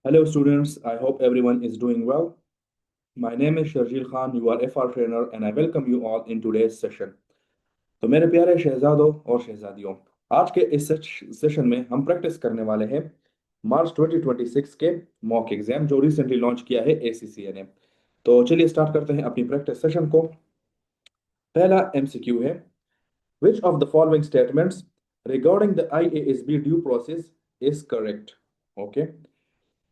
Hello students, I hope everyone is doing well. My name is Sharjil Khan, you are FR trainer and I welcome you all in today's session. तो मेरे प्यारे शहजादों और शहजादियों, आज के इस session में हम प्रैक्टिस करने वाले हैं मार्च 2026 के मॉक एग्जाम जो रिसेंटली लॉन्च किया है ACCA ने। तो चलिए स्टार्ट करते हैं अपनी प्रैक्टिस सेशन को। पहला MCQ है, which of the following statements regarding the IASB due process is correct? Okay.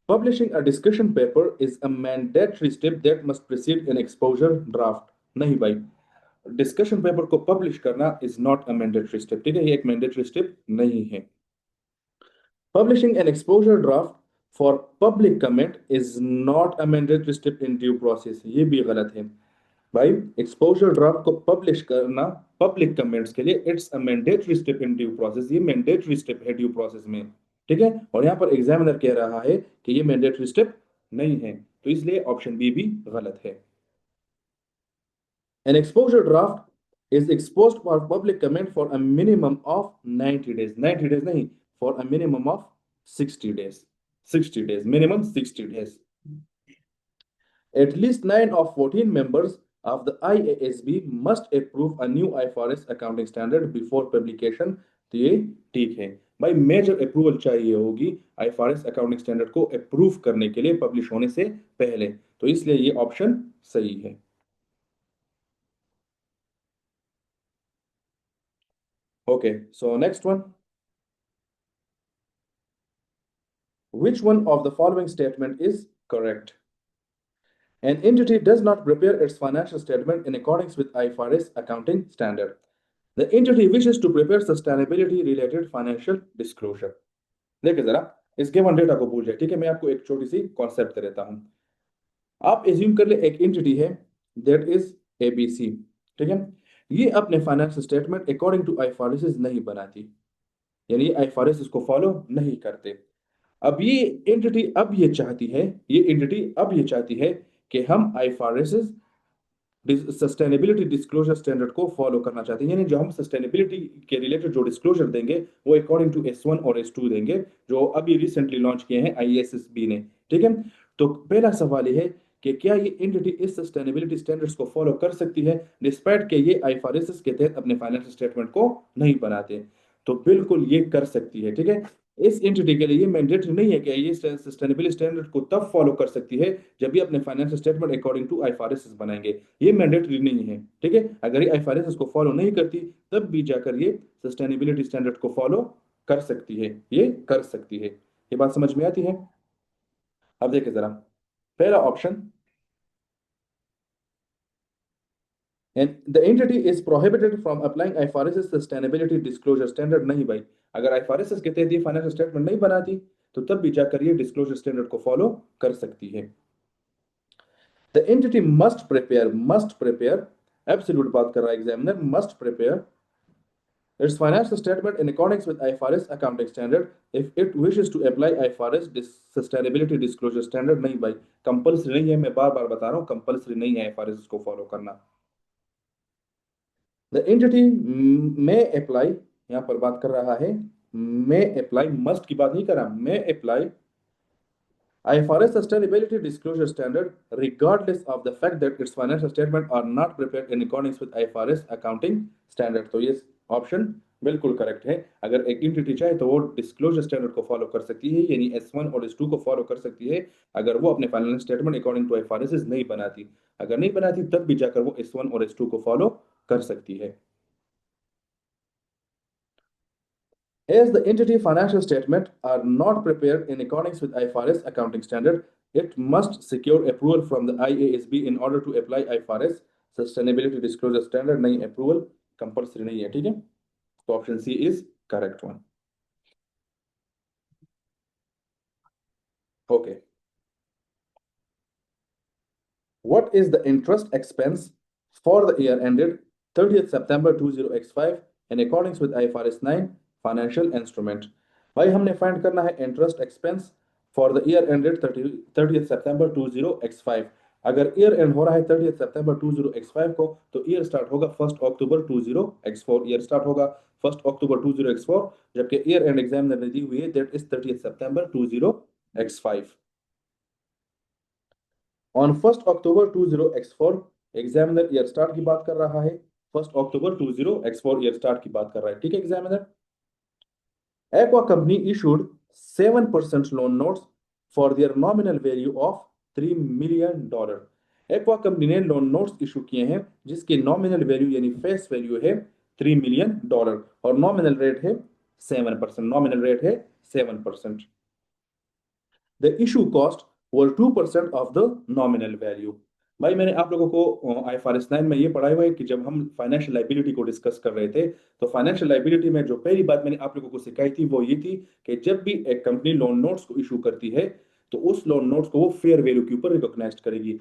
Publishing a discussion paper is a mandatory step that must precede an exposure draft. नहीं भाई, discussion paper को publish करना is not a mandatory step. ठीक है, ये एक mandatory step नहीं है। Publishing N exposure draft for public comment is not a mandatory step in due process, ये भी गलत है भाई। एक्सपोजर ड्राफ्ट को पब्लिश करना पब्लिक कमेंट्स के लिए it's a mandatory step in due process, ये मैंडेटरी स्टेप है ड्यू प्रोसेस में। ठीक है, और यहाँ पर एग्जामिनर कह रहा है कि ये मैंडेटरी स्टेप नहीं है, तो इसलिए ऑप्शन बी भी गलत है। An exposure draft is exposed for public comment for a minimum of 90 days. 90 days नहीं, for a minimum of 60 days. 60 days, minimum 60 days. At least 9 of 14 members of the IASB must approve a new IFRS accounting standard before publication. तो ये ठीक है भाई, major approval चाहिए होगी IFRS accounting standard को approve करने के लिए पब्लिश होने से पहले, तो इसलिए ये ऑप्शन सही है। Okay, so next one. Which one of the following statement is correct? An entity does not prepare its financial statement in accordance with IFRS accounting standard. The entity wishes to prepare sustainability related financial disclosure. देखिए जरा इस given data को भूल जाए। ठीक है, मैं आपको एक छोटी सी कॉन्सेप्ट दे देता हूं। आप एज्यूम कर ले एक एंटिटी है दैट इज ABC। ठीक है, ये अपने financial statement according to IFRS नहीं बनाती, यानी IFRS इसको फॉलो नहीं करते। अब ये एंटिटी अब ये चाहती है, ये एंटिटी अब ये चाहती है कि हम IFRS सस्टेनेबिलिटी डिस्क्लोजर स्टैंडर्ड को फॉलो करना चाहते हैं, यानी जो हम सस्टेनेबिलिटी के रिलेटेड जो डिस्क्लोजर देंगे वो अकॉर्डिंग टू S1 और S2 देंगे, जो अभी रिसेंटली लॉन्च किए हैं IASB ने। ठीक है, तो पहला सवाल ये है कि क्या ये एंटिटी इस सस्टेनेबिलिटी स्टैंडर्ड्स को फॉलो कर सकती है डिस्पाइट के ये IFRS के तहत अपने फाइनेंशियल स्टेटमेंट को नहीं बनाते। तो बिल्कुल ये कर सकती है। ठीक है, इस एंटिटी के लिए ये मैंडेटरी नहीं है कि ये सस्टेनेबिलिटी स्टैंडर्ड को तब फॉलो कर सकती है जब ये अपने financial statement according to IFRS बनाएंगे, ये मैंडेटरी नहीं है। ठीक है, अगर ये IFRS को फॉलो नहीं करती तब भी जाकर ये सस्टेनेबिलिटी स्टैंडर्ड को फॉलो कर सकती है, ये कर सकती है। ये बात समझ में आती है? अब देखिए जरा, पहला option, and the entity is prohibited from applying IFRS sustainability disclosure standard। नहीं भाई, अगर IFRS के तहत ये फाइनेंशियल स्टेटमेंट नहीं बनाती तो तब भी जाकर ये डिस्क्लोजर स्टैंडर्ड को फॉलो कर सकती है। The entity must prepare, absolute बात कर रहा है examiner, must prepare its financial statement in accordance with IFRS accounting standard if it wishes to apply IFRS sustainability disclosure standard। नहीं भाई, कंपल्सरी नहीं है, मैं बार बार बता रहा हूं, कंपल्सरी नहीं है IFRS को फॉलो करना। द एंटिटी may apply, यहां पर बात कर रहा है may apply, मस्ट की बात नहीं कर रहा, may apply IFRS sustainability disclosure standard regardless of the fact that its financial statements are not prepared in accordance with IFRS accounting standard। तो ये ऑप्शन बिल्कुल करेक्ट है। अगर एक एंटिटी चाहे तो वो डिस्क्लोजर स्टैंडर्ड को फॉलो कर सकती है, यानी S1 और S2 को फॉलो कर सकती है, अगर वो अपने financial statement according to IFRS नहीं बनाती। अगर नहीं बनाती तब भी जाकर वो S1 और S2 को फॉलो कर सकती है। As the entity financial statements are not prepared in accordance with IFRS accounting standard, it must secure approval from the IASB in order to apply IFRS sustainability disclosure standard। नहीं, approval compulsory नहीं है। ठीक है, तो option C is correct one। Okay, what is the interest expense for the year ended 30th September 20x5 in accordance with IFRS 9 financial instrument? भाई हमने find करना है interest expense for the year ended 30th September 20x5। अगर year and हो रहा है 30 सितंबर 20x5 को, तो ईयर स्टार्ट होगा 1 अक्टूबर 20x4, ईयर स्टार्ट होगा 1 अक्टूबर 20x4, जबकि ईयर एंड एग्जामिनर ने दी हुई है that is 30 September 20x5। On 1 October 20x4 examiner year start की बात कर रहा है, 1 अक्टूबर 20x4 ईयर स्टार्ट की बात कर रहा है, ठीक है examiner. Aqua company issued 7% loan notes for their nominal value of $3 million। Aqua company ने लोन नोट्स इशू किए हैं जिसकी नॉमिनल वैल्यू यानी फेस वैल्यू है $3 मिलियन और नॉमिनल रेट है 7%। नॉमिनल रेट है 7%। The issue cost was 2% of the nominal value. भाई मैंने आप लोगों को IFRS 9 में ये पढ़ाया हुआ है कि जब हम फाइनेंशियल लाइबिलिटी को डिस्कस कर रहे थे, तो फाइनेंशियल लाइबिलिटी में जो पहली बात मैंने आप लोगों को सिखाई थी वो ये थी कि जब भी एक कंपनी लोन नोट्स को इशू करती है तो उस लोन नोट्स को वो फेयर वैल्यू के ऊपर रिकॉग्नाइज करेगी।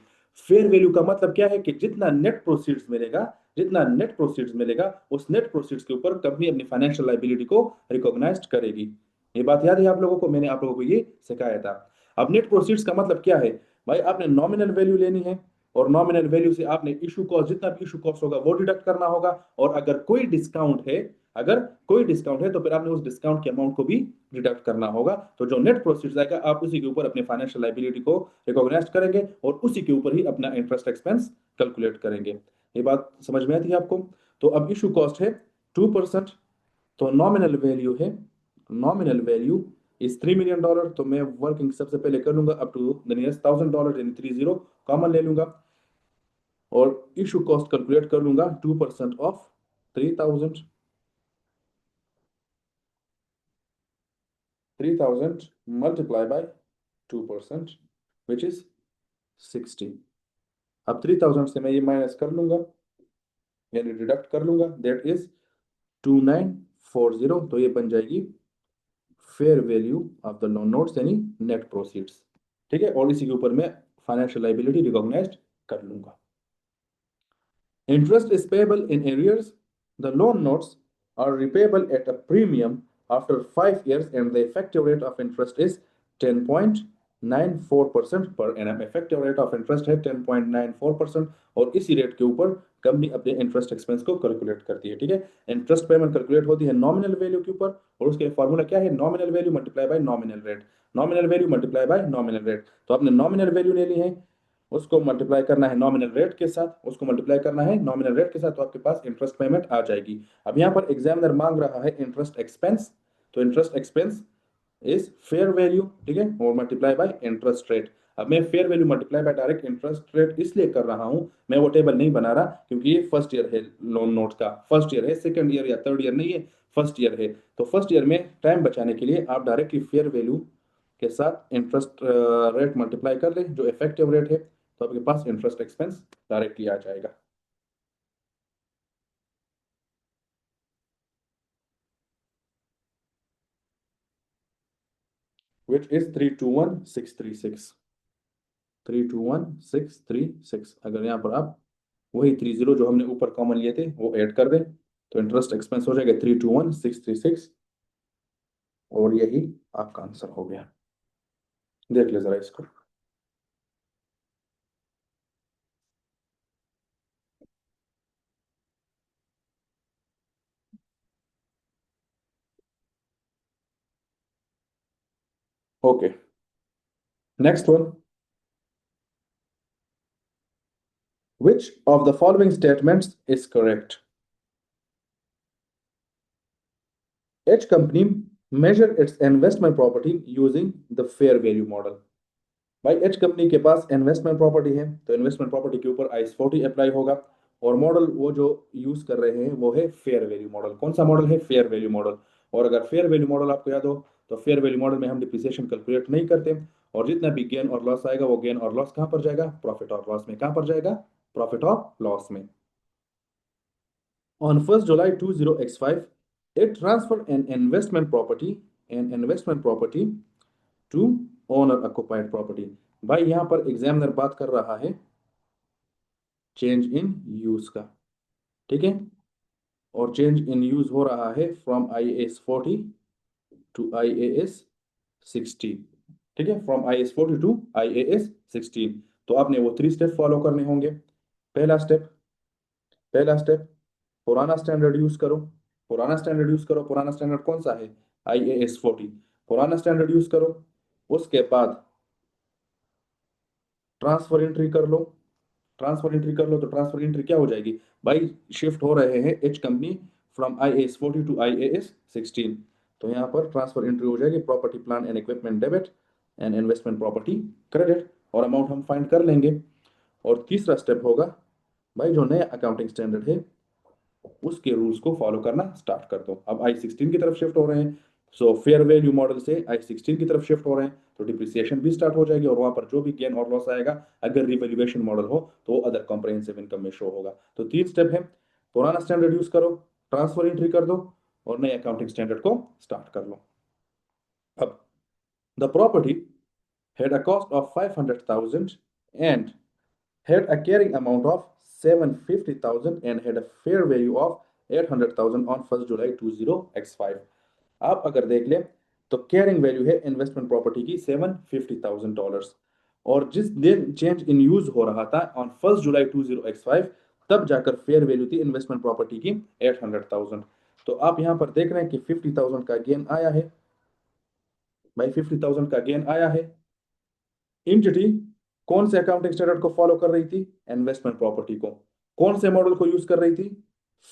फेयर वैल्यू का मतलब क्या है कि जितना नेट प्रोसीड्स मिलेगा, जितना नेट प्रोसीड्स मिलेगा उस नेट प्रोसीड्स के ऊपर कंपनी अपनी फाइनेंशियल लाइबिलिटी को रिकॉग्नाइज करेगी। ये बात याद है आप लोगों को, मैंने आप लोगों को ये सिखाया था। अब नेट प्रोसीड्स का मतलब क्या है भाई, आपने नॉमिनल वैल्यू लेनी है और नॉमिनल वैल्यू से आपने इशू कॉस्ट, जितना भी इशू कॉस्ट होगा वो डिडक्ट करना होगा, और अगर कोई डिस्काउंट है, अगर कोई डिस्काउंट है तो फिर आपने उस डिस्काउंट के अमाउंट को भी डिडक्ट करना होगा। तो जो नेट प्रोसीड्स आएगा आप उसी के ऊपर अपने फाइनेंशियल लाइबिलिटी को रिकॉग्नाइज करेंगे और उसी के ऊपर ही अपना इंटरेस्ट एक्सपेंस कैलकुलेट करेंगे। ये बात समझ में आती है आपको। तो अब इशू कॉस्ट है 2%, तो नॉमिनल वैल्यू है, नॉमिनल वैल्यू इज $3 million। तो मैं वर्किंग सबसे पहले कर लूंगा अप टू द नियरेस्ट $1000 यानी 30 कॉमन ले लूंगा और इशू कॉस्ट कैलकुलेट कर लूंगा 2% of 3000। 3000 multiply by 2% which is 60। अब 3000 से मैं ये माइनस कर लूंगा यानी डिडक्ट कर लूंगा, दैट इज 2940। तो ये बन जाएगी fair value of the loan notes यानी नेट प्रोसीड्स। ठीक है, और इसी के ऊपर मैं फाइनेंशियल लाइबिलिटी रिकॉग्नाइज्ड कर लूंगा। Interest is payable in arrears. The loan notes are repayable at a premium after 5 years, and the effective rate of interest is 10.94% per annum। Effective rate of interest है 10.94%, और इसी rate के ऊपर company अपने interest expense को calculate करती है। ठीक है, इंटरेस्ट पेमेंट कैलकुलेट होती है नॉमिनल वैल्यू के ऊपर, और उसके फॉर्मूला क्या है, nominal value multiply by nominal rate, nominal value multiply by nominal rate. तो आपने नॉमिनल वैल्यू ले ली है, उसको मल्टीप्लाई करना है नॉमिनल रेट के साथ, उसको मल्टीप्लाई करना है नॉमिनल रेट के साथ, तो आपके पास इंटरेस्ट पेमेंट आ जाएगी। अब यहाँ पर एग्जामिनर मांग रहा है इंटरेस्ट एक्सपेंस, तो interest expense is fair value, ठीक है, और मल्टीप्लाई बाय इंटरेस्ट रेट। अब मैं fair value multiply by direct interest rate इसलिए कर रहा हूं, मैं वो टेबल नहीं बना रहा क्योंकि ये फर्स्ट ईयर है, लोन नोट का फर्स्ट ईयर है, सेकंड ईयर या थर्ड ईयर नहीं है, फर्स्ट ईयर है। तो फर्स्ट ईयर में टाइम बचाने के लिए आप डायरेक्टली फेयर वैल्यू के साथ इंटरेस्ट रेट मल्टीप्लाई कर ले जो इफेक्टिव रेट है, तो आपके पास इंटरेस्ट एक्सपेंस डायरेक्टली आ जाएगा। Which is 321636, 321636। अगर यहाँ पर आप वही 30 जो हमने ऊपर कॉमन लिए थे वो ऐड कर दें तो इंटरेस्ट एक्सपेंस हो जाएगा 321636, और यही आपका आंसर हो गया। देख ले जरा इसको। Okay, next one. Which of the following statements is correct? H company measure its investment property using the fair value model। भाई एच कंपनी के पास इन्वेस्टमेंट प्रॉपर्टी है तो इन्वेस्टमेंट प्रॉपर्टी के ऊपर आईएस 40 अप्लाई होगा, और मॉडल वो जो यूज कर रहे हैं वो है फेयर वैल्यू मॉडल। कौन सा मॉडल है? Fair value model. और अगर फेयर वैल्यू मॉडल आपको याद हो तो फेयर वैल्यू मॉडल में हम डिप्रिसिएशन कैलकुलेट नहीं करते, और जितना भी गेन और लॉस आएगा वो गेन और लॉस कहाँ पर जाएगा? प्रॉफिट और लॉस में। कहाँ पर जाएगा? प्रॉफिट और लॉस में। On 1st July 20x5, it transferred an investment property to owner occupied property। भाई यहां पर एग्जामिनर बात कर रहा है चेंज इन यूज का, ठीक है, और चेंज इन यूज हो रहा है फ्रॉम IAS 40 टू IAS 16। ठीक है, फ्रॉम IAS 40 टू IAS 16। तो आपने वो 3 स्टेप फॉलो करने होंगे। पहला स्टेप पुराना स्टैंडर्ड यूज करो। पुराना स्टैंडर्ड कौन सा है? IAS 40। पुराना स्टैंडर्ड यूज करो। उसके बाद ट्रांसफर एंट्री कर लो। तो ट्रांसफर एंट्री क्या हो जाएगी भाई? शिफ्ट हो रहे हैं each company from IAS 40 to IAS 16। तो यहाँ पर ट्रांसफर एंट्री हो जाएगी property plant and equipment debit and investment property credit, और अमाउंट हम फाइंड कर लेंगे। और तीसरा स्टेप होगा भाई, जो नया अकाउंटिंग स्टैंडर्ड है उसके रूल्स को फॉलो करना स्टार्ट कर दो। अब I16 की तरफ शिफ्ट हो रहे हैं, सो फेयर वैल्यू मॉडल से I16 की तरफ शिफ्ट हो रहे हैं, तो डिप्रिसिएशन भी स्टार्ट हो जाएगी, और वहां पर जो भी गेन और लॉस आएगा अगर रिवैल्यूएशन मॉडल हो तो वो अदर कॉम्प्रिहेंसिव इनकम में शो होगा। तो 3 स्टेप है, पुराना स्टैंडर्ड यूज करो, ट्रांसफर एंट्री कर दो, और नए अकाउंटिंग स्टैंडर्ड को स्टार्ट कर लो। अब the property had a cost of 500,000 and had a carrying amount of 750,000 and had a fair value of 800,000 on 1st July 20x5। आप अगर देख लें तो कैरिंग वैल्यू है इन्वेस्टमेंट प्रॉपर्टी की $750,000, और जिस दिन चेंज इन यूज हो रहा था ऑन 1st जुलाई 20x5, तब जाकर फेयर वैल्यू थी इन्वेस्टमेंट प्रॉपर्टी की 800,000। तो आप यहां पर देख रहे हैं कि 50,000 का गेन आया है भाई, 50,000 का गेन आया है। एंटिटी कौन से अकाउंटिंग स्टैंडर्ड को फॉलो कर रही थी? इन्वेस्टमेंट प्रॉपर्टी को। कौन से मॉडल को यूज कर रही थी?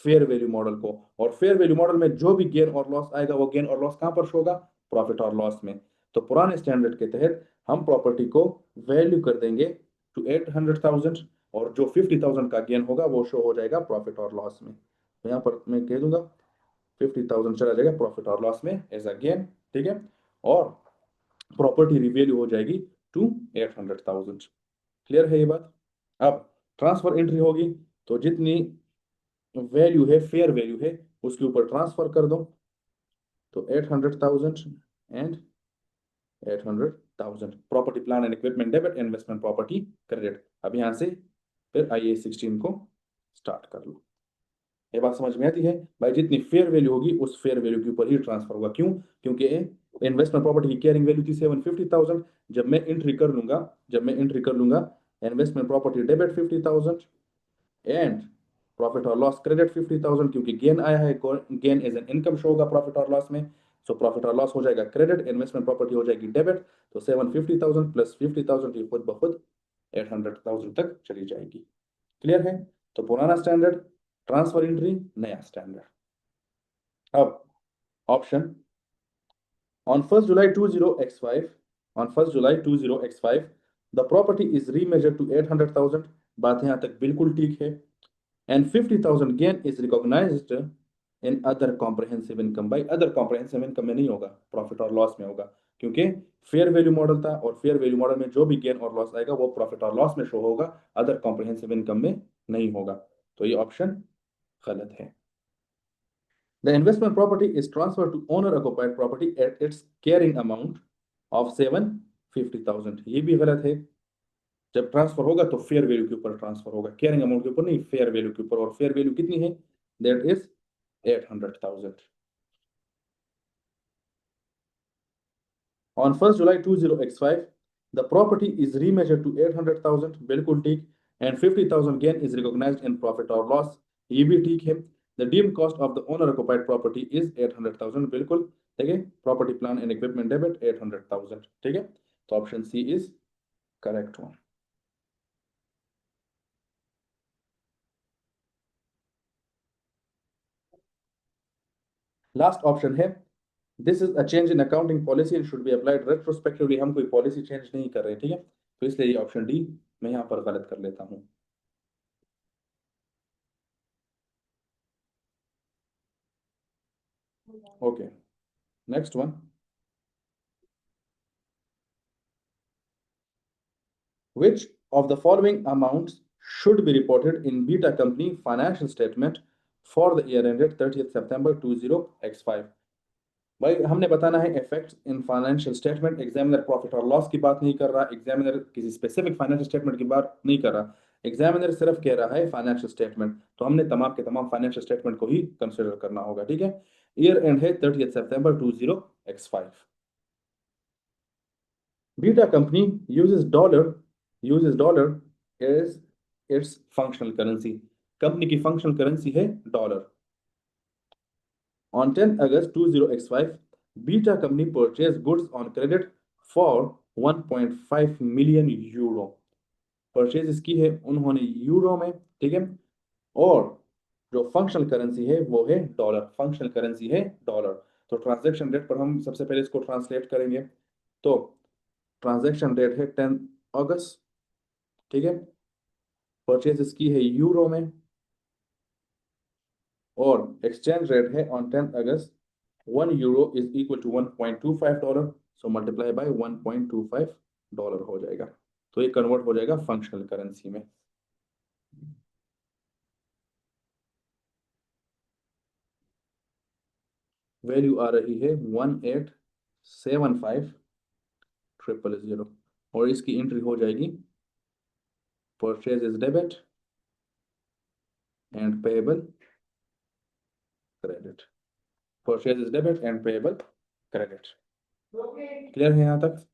फेयर वैल्यू मॉडल को। और फेयर वैल्यू मॉडल में जो भी गेन और लॉस आएगा वो गेन और लॉस कहां पर शो होगा? प्रॉफिट और लॉस में। तो पुराने स्टैंडर्ड के तहत हम प्रॉपर्टी को वैल्यू कर देंगे टू 800,000, और जो 50,000 का गेन होगा वो शो हो जाएगा प्रॉफिट और लॉस में। तो यहाँ पर मैं कह दूंगा 50,000 चला जाएगा प्रॉफिट और लॉस में एज अ गेन, ठीक है, और प्रॉपर्टी रिवैल्यू हो जाएगी टू 800,000। क्लियर है ये बात? अब ट्रांसफर एंट्री होगी, तो जितनी वैल्यू है फेयर वैल्यू है उसके ऊपर ट्रांसफर कर दो। तो 800,000 and 800,000 property plan and equipment debit, investment property credit. अब यहां से फिर IA16 को स्टार्ट कर लो। ये बात समझ में आती है भाई? जितनी फेयर वैल्यू होगी उस फेयर वैल्यू के ऊपर ही ट्रांसफर होगा। क्यों? क्योंकि इन्वेस्टमेंट प्रॉपर्टी की कैरिंग वैल्यू थी 750,000। जब मैं एंट्री कर लूंगा investment property debit 50,000 and profit और लॉस क्रेडिट 50,000, क्योंकि गेन आया है, gain as an income show होगा प्रॉफिट और लॉस में। सो प्रॉफिट और लॉस हो जाएगा क्रेडिट, इन्वेस्टमेंट प्रॉपर्टी हो जाएगी डेबिट। तो 750,000 प्लस 50,000 ये खुद ब खुद 800,000 तक चली जाएगी। क्लियर है? तो पुराना स्टैंडर्ड, ट्रांसफर एंट्री, नया स्टैंडर्ड। अब option on 1st July 20x5, on 1st July 20x5 the property is remeasured to 800,000। बात यहां तक बिल्कुल ठीक है। and 50,000 gain is recognized in other comprehensive income। भाई अदर कॉम्प्रहेंसिव इनकम में नहीं होगा, प्रॉफिट और लॉस में होगा, क्योंकि फेयर वैल्यू मॉडल था, और फेयर वैल्यू मॉडल में जो भी गेन और लॉस आएगा वो प्रॉफिट और लॉस में शो होगा, अदर कॉम्प्रहेंसिव इनकम में नहीं होगा। तो ये ऑप्शन गलत है। The investment property is transferred to owner occupied property at its carrying amount of 750,000। ये भी गलत है। जब ट्रांसफर होगा तो फेयर वैल्यू के ऊपर ट्रांसफर होगा, कैरिंग अमाउंट के ऊपर नहीं, फेयर वैल्यू के ऊपर। और फेयर वैल्यू कितनी है? That is 800,000। On 1st July 20x5 the property is remeasured to 800,000, बिल्कुल ठीक, and 50,000 gain is recognized in profit or loss, ये भी ठीक है। The deemed cost of the owner occupied property is 800,000, बिल्कुल ठीक है। Property plan and equipment debit 800,000, ठीक है। तो option C is correct one. Last option है this is a change in accounting policy and should be applied retrospectively. हम कोई policy change नहीं कर रहे, ठीक है, तो इसलिए ये ऑप्शन डी मैं यहां पर गलत कर लेता हूं। Okay, next one. Which of the following amounts should be reported in Beta Company financial statement for the year ended 30th September 20x5? भाई हमने बताना है effects in financial statement. Examiner profit और लॉस की बात नहीं कर रहा, एग्जामिनर किसी स्पेसिफिक फाइनेंशियल स्टेटमेंट की बात नहीं कर रहा, एग्जामिनर सिर्फ कह रहा है फाइनेंशियल स्टेटमेंट। तो हमने तमाम के तमाम फाइनेंशियल स्टेटमेंट को ही कंसिडर करना होगा, ठीक है। ईयर एंड है 30th September 20x5। Beta company uses dollar uses dollar as its functional currency. Company की फंक्शनल करेंसी है dollar. On 10 August 20x5, Beta company purchased goods on credit for 1.5 million euro. Purchase की है उन्होंने euro में, ठीक है. और जो फंक्शनल करेंसी है वो है डॉलर. फंक्शनल करेंसी है डॉलर. तो ट्रांजैक्शन डेट पर हम सबसे पहले इसको ट्रांसलेट करेंगे. तो ट्रांजैक्शन डेट है 10 अगस्त, ठीक है. परचेज की है यूरो में और एक्सचेंज रेट है on 10 August 1 euro is equal to $1.25. So multiply by $1.25 हो जाएगा. तो ये कन्वर्ट हो जाएगा फंक्शनल करेंसी में. वैल्यू आ रही है 1875,000 और इसकी एंट्री हो जाएगी purchase is debit and payable credit. Purchase is debit and payable credit. Clear है यहां तक?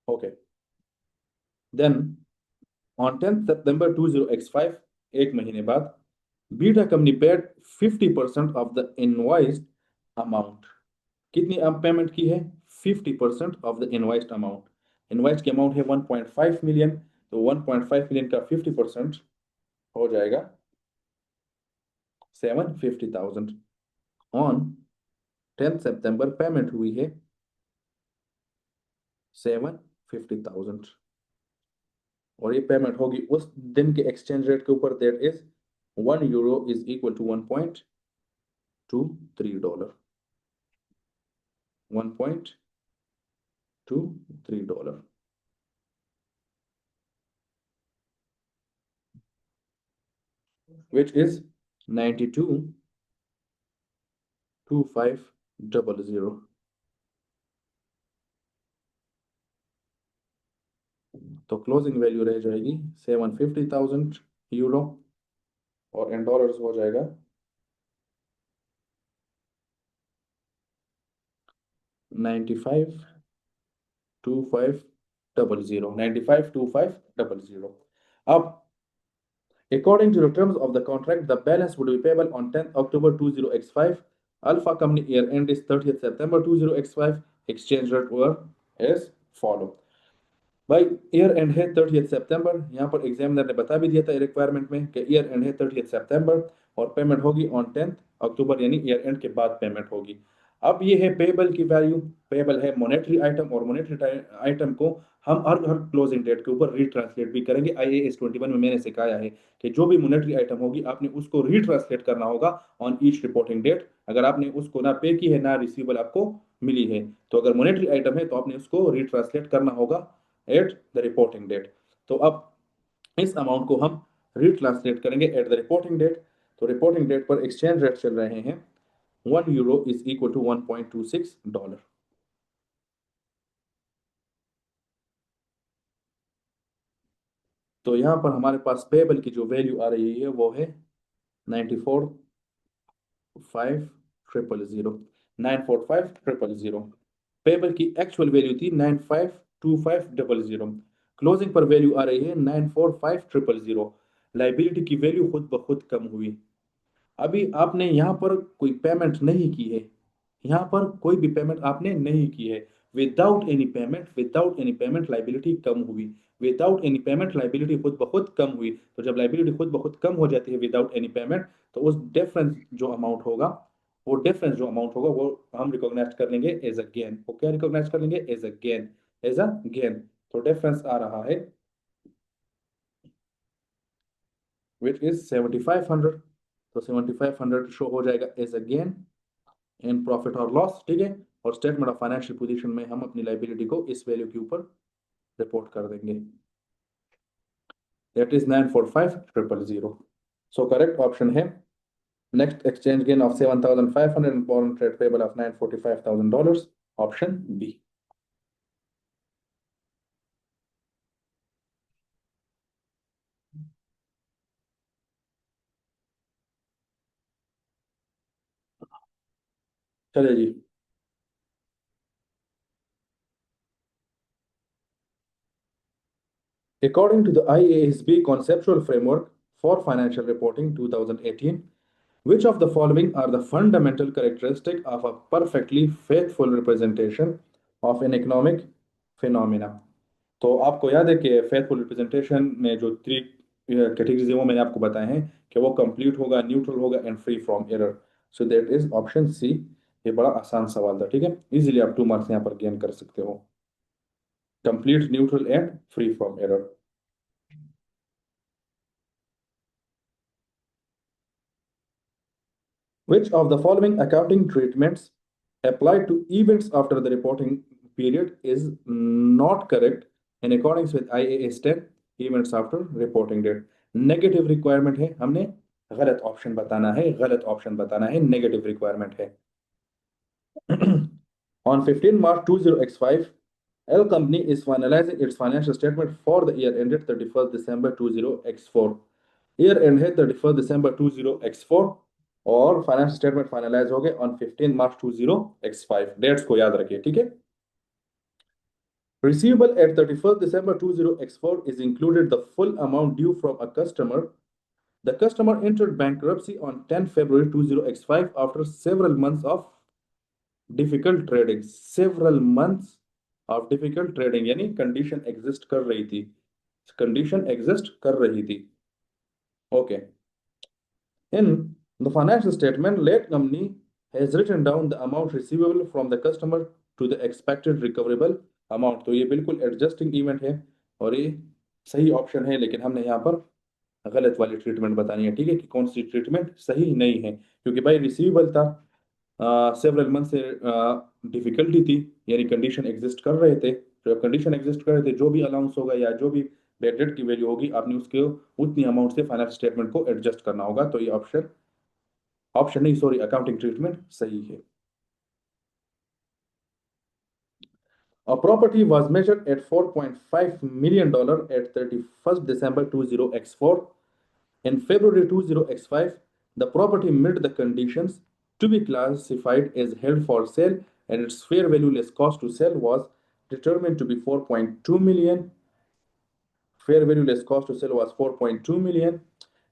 Okay. Then on 10 September 20x5, एक महीने बाद, beta company paid 50% of the invoiced amount. कितनी पेमेंट की है? 50% of the invoiced amount. Invoiced की अमाउंट है 1.5 मिलियन. तो 1.5 मिलियन का 50% हो जाएगा 750,000. ऑन 10 सितंबर पेमेंट हुई है 750,000 और ये पेमेंट होगी उस दिन के एक्सचेंज रेट के ऊपर. That is 1 euro is equal to $1.23. $1.23, which is 92,2500. तो क्लोजिंग वैल्यू रह जाएगी 750,000 यूरो और इन डॉलर्स हो जाएगा 95,2500. अब according to the terms of the contract, the balance would be payable on 10th October 20x5. Alpha Company year end is 30th September 20x5. Exchange rate were as follow. भाई year and है 30th सितंबर. यहाँ पर examiner ने बता भी दिया था requirement में कि ईयर एंड है 30th सितंबर और पेमेंट होगी ऑन 10th अक्टूबर, यानी ईयर एंड के बाद पेमेंट होगी. अब ये है पेबल की वैल्यू. पेबल है मॉनेटरी आइटम और मॉनेटरी आइटम को हम हर क्लोजिंग डेट के ऊपर रीट्रांसलेट भी करेंगे. IAS 21 में मैंने सिखाया है कि जो भी मॉनेटरी आइटम होगी आपने उसको रीट्रांसलेट करना होगा ऑन ईच रिपोर्टिंग डेट. अगर आपने उसको ना पे की है ना रिसीवेबल आपको मिली है तो अगर मॉनेटरी आइटम है तो आपने उसको रीट्रांसलेट करना होगा एट द रिपोर्टिंग डेट. तो अब इस अमाउंट को हम रीट्रांसलेट करेंगे एट द रिपोर्टिंग डेट. तो रिपोर्टिंग डेट पर एक्सचेंज रेट चल रहे हैं 1 यूरो इज इक्वल टू $1.26. तो यहां पर हमारे पास पेबल की जो वैल्यू आ रही है वो है 94,500. 94,500. पेबल की एक्चुअल वैल्यू थी 95,2500. क्लोजिंग पर वैल्यू आ रही है 94,500. लाइबिलिटी की वैल्यू खुद ब खुद कम हुई. अभी आपने यहाँ पर कोई पेमेंट नहीं की है. यहाँ पर कोई भी पेमेंट आपने नहीं की है. विदाउट एनी पेमेंट लाइबिलिटी कम हुई. विदाउट एनी पेमेंट लाइबिलिटी खुद ब खुद कम हुई. तो जब लाइबिलिटी खुद ब खुद कम हो जाती है विदाउट एनी पेमेंट, तो उस डिफरेंस जो अमाउंट होगा, वो हम रिकॉग्नाइज कर लेंगे एज अ गेन. वो क्या रिकॉग्नाइज कर लेंगे? As a gain. As a gain. तो डिफरेंस आ रहा है विच इज 7,500. तो 7,500 शो हो जाएगा as a gain in profit और लॉस, ठीक है. और स्टेटमेंट ऑफ फाइनेंशियल पोजीशन में हम अपनी लाइबिलिटी को इस वैल्यू के ऊपर रिपोर्ट कर देंगे. That is 94,500. So correct option है next exchange gain of 7,500 and foreign trade payable of $945,000. Option B. चलिए जी. According to the IASB Conceptual Framework for Financial Reporting 2018, which of the following are the fundamental characteristic of a perfectly faithful representation of an economic phenomena? तो आपको याद है कि faithful representation में जो three categories है वो मैंने आपको बताए हैं कि वो कंप्लीट होगा, न्यूट्रल होगा and free from error. So that is option C. ये बड़ा आसान सवाल था, ठीक है, इजीली आप 2 मार्क्स यहाँ पर गेन कर सकते हो। Complete, neutral and free from error. Which of the following accounting treatments applied to events after the reporting period is not correct in accordance with IAS 10 events after reporting date? Negative requirement है, हमने गलत option बताना है, गलत option बताना है, negative requirement है। On 15 March 20x5, L company is finalizing its financial statement for the year ended 31st December 20x4। Year and है 31 दिसंबर 20x4 और फाइनेंशियल स्टेटमेंट फाइनलाइज हो गए ऑन 15 मार्च 20x5। डेट्स को याद रखिए, ठीक है। Receivable at 31st December 20x4 is included the full amount due from a customer. The customer entered bankruptcy on 10 February 20x5 after several months of difficult trading। Several months of difficult trading यानी condition exist कर रही थी, condition exist कर रही थी। Okay. In the financial statement, late company has written down the amount receivable from the customer to the expected recoverable amount। तो ये बिल्कुल एडजस्टिंग इवेंट है और ये सही ऑप्शन है, लेकिन हमने यहाँ पर गलत वाली ट्रीटमेंट बतानी है, ठीक है, कि कौन सी ट्रीटमेंट सही नहीं है। क्योंकि भाई रिसीवेबल था, सेवरल मंथ से डिफिकल्टी थी, यानी कंडीशन एग्जिस्ट कर रहे थे। तो कंडीशन एग्जिस्ट कर रहे थे, जो भी अलाउंस होगा या जो भी बैड डेट की वैल्यू होगी, आपने उसके उतनी अमाउंट से फाइनेंशियल स्टेटमेंट को एडजस्ट करना होगा। तो ये ऑप्शन नहीं, सॉरी, अकाउंटिंग ट्रीटमेंट सही है। A property was measured at $4.5 million at 31st December 20x4. In February 20x5, the property met the conditions to be classified as held for sale and its fair value less cost to sell was determined to be 4.2 million. Fair value less cost to sell was 4.2 million.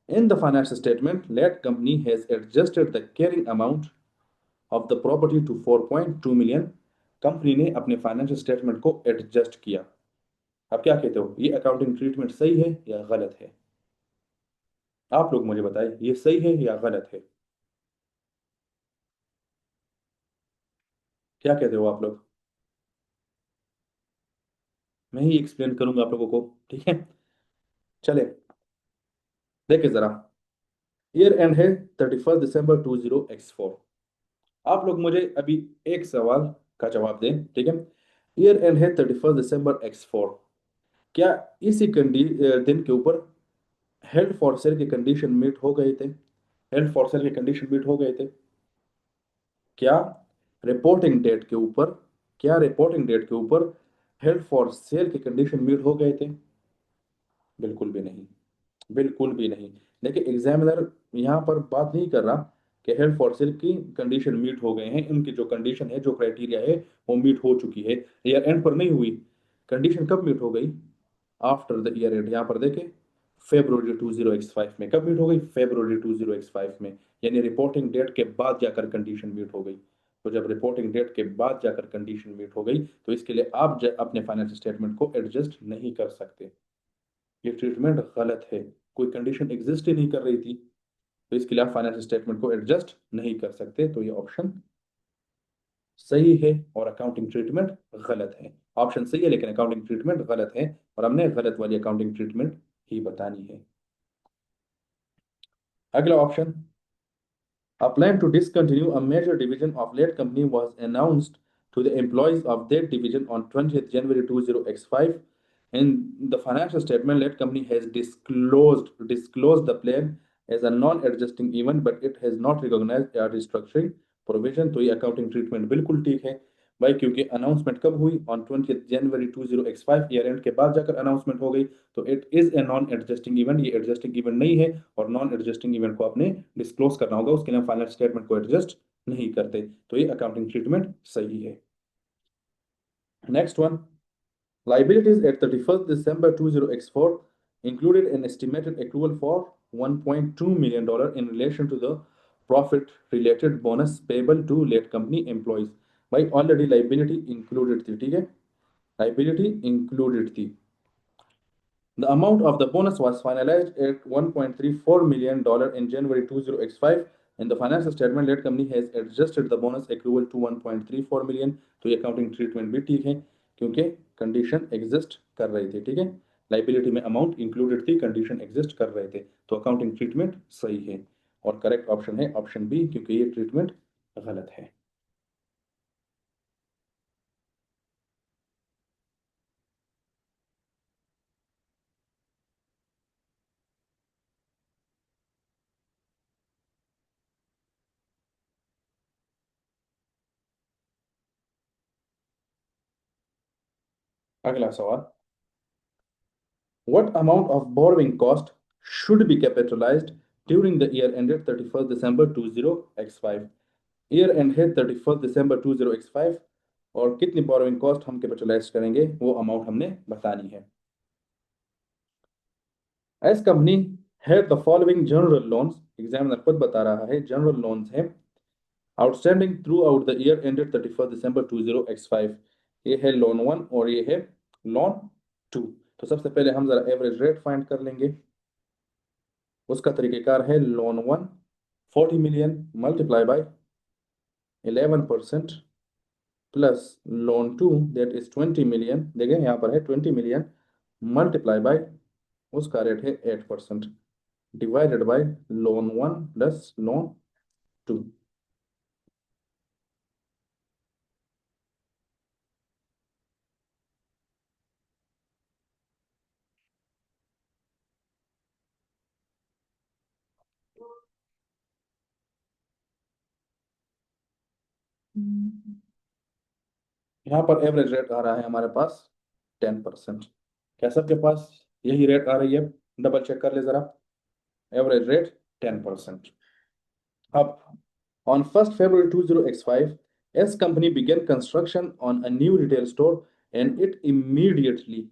In the financial statement, lead company has adjusted the carrying amount of the property to 4.2 million। Company ने अपने financial statement को adjust किया। आप क्या कहते हो, ये accounting treatment सही है या गलत है? आप लोग मुझे बताइए, ये सही है या गलत है? क्या कहते हो आप लोग? मैं ही एक्सप्लेन करूंगा आप लोगों को, ठीक है। चले देखिए जरा, ईयर एंड है 31 दिसंबर 20x4। आप लोग मुझे अभी एक सवाल का जवाब दें, ठीक है। ईयर एंड है 31 दिसंबर x4, क्या इसी दिन के ऊपर हेल्ड फॉर सेल के कंडीशन मीट हो गए थे? हेल्ड फॉर सेल के कंडीशन मीट हो गए थे क्या? रिपोर्टिंग डेट के ऊपर, क्या रिपोर्टिंग डेट के ऊपर हेल्ड फॉर सेल के कंडीशन मीट हो गए थे? बिल्कुल भी नहीं, बिल्कुल भी नहीं। देखिए एग्जामिनर यहाँ पर बात नहीं कर रहा कि हेल्ड फॉर सेल की कंडीशन मीट हो गए हैं, उनकी जो कंडीशन है, जो क्राइटेरिया है, वो मीट हो चुकी है, ईयर एंड पर नहीं हुई। कंडीशन कब मीट हो गई? After the year and. यहाँ पर देखें फेब्रुवरी 20x5 में कब मीट हो गई? फेब्रुवरी 20x5 में, यानी रिपोर्टिंग डेट के बाद जाकर कंडीशन मीट हो गई। तो जब रिपोर्टिंग डेट के बाद जाकर कंडीशन मीट हो गई, तो इसके लिए आप अपने फाइनेंशियल स्टेटमेंट को एडजस्ट नहीं कर सकते। ये ट्रीटमेंट गलत है, कोई कंडीशन एग्जिस्ट ही नहीं कर रही थी, तो इसके लिए आप फाइनेंशियल स्टेटमेंट को एडजस्ट नहीं कर सकते। तो ये ऑप्शन सही है और अकाउंटिंग ट्रीटमेंट गलत है। ऑप्शन सही है लेकिन अकाउंटिंग ट्रीटमेंट गलत है, और हमने गलत वाली अकाउंटिंग ट्रीटमेंट ही बतानी है। अगला option, a plan to discontinue a major division of lead company was announced to the employees of that division on 20th January 20x5। In the financial statement, lead company has disclosed the plan as a non-adjusting event, but it has not recognized a restructuring provision। तो ये accounting treatment बिल्कुल ठीक है भाई, क्योंकि announcement कब हुई? On 20th January 20x5, year and के बाद जाकर अनाउंसमेंट हो गई। तो it is a non adjusting event, ये एडजस्टिंग इवेंट नहीं है, और नॉन एडजस्टिंग इवेंट को आपने डिस्क्लोज करना होगा, उसके लिए फाइनेंशियल स्टेटमेंट को एडजस्ट नहीं करते। तो ये अकाउंटिंग ट्रीटमेंट सही है। Next one, Liabilities at 31st December 20x4 included an estimated accrual for $1.2 million in relation to the profit related bonus payable to late company employees. भाई ऑलरेडी लाइबिलिटी इंक्लूडेड थी, ठीक है, लाइबिलिटी इंक्लूडेड थी. The amount of the bonus was finalized at $1.34 million in January 20x5. In the financial statement, that company has adjusted the bonus accrual to 1.34 million. तो ये accounting treatment भी ठीक है क्योंकि कंडीशन एग्जिस्ट कर रही थी, ठीक है, लाइबिलिटी में अमाउंट इंक्लूडेड थी, कंडीशन एग्जिस्ट कर रहे थे, तो अकाउंटिंग ट्रीटमेंट सही है और करेक्ट ऑप्शन है ऑप्शन बी क्योंकि ये ट्रीटमेंट गलत है. अगला सवाल. What amount of borrowing cost should be capitalized during the year ended 31st December 20x5? Year and है 31st December 20x5 और कितनी borrowing cost हम कैपिटलाइज करेंगे वो अमाउंट हमने बतानी है. As company had the following general loans, examiner खुद बता रहा है जनरल लोन्स है outstanding through out the year ended 31st December 20x5. ये है लोन 1 और ये है लोन 2. तो सबसे पहले हम जरा एवरेज रेट फाइंड कर लेंगे. उसका तरीकेकार है loan 1 40 million multiply by 11% plus lone 2 that is 20 million, देखें यहाँ पर है 20 मिलियन मल्टीप्लाई बाय उसका रेट है 8% divided by loan 1 plus lone 2. यहाँ पर एवरेज रेट आ रहा है हमारे पास 10%. क्या सबके पास यही रेट आ रही है? डबल चेक कर ले जरा. Average rate 10%. अब on 1st February 20x5, S company began construction on a new retail store and it immediately,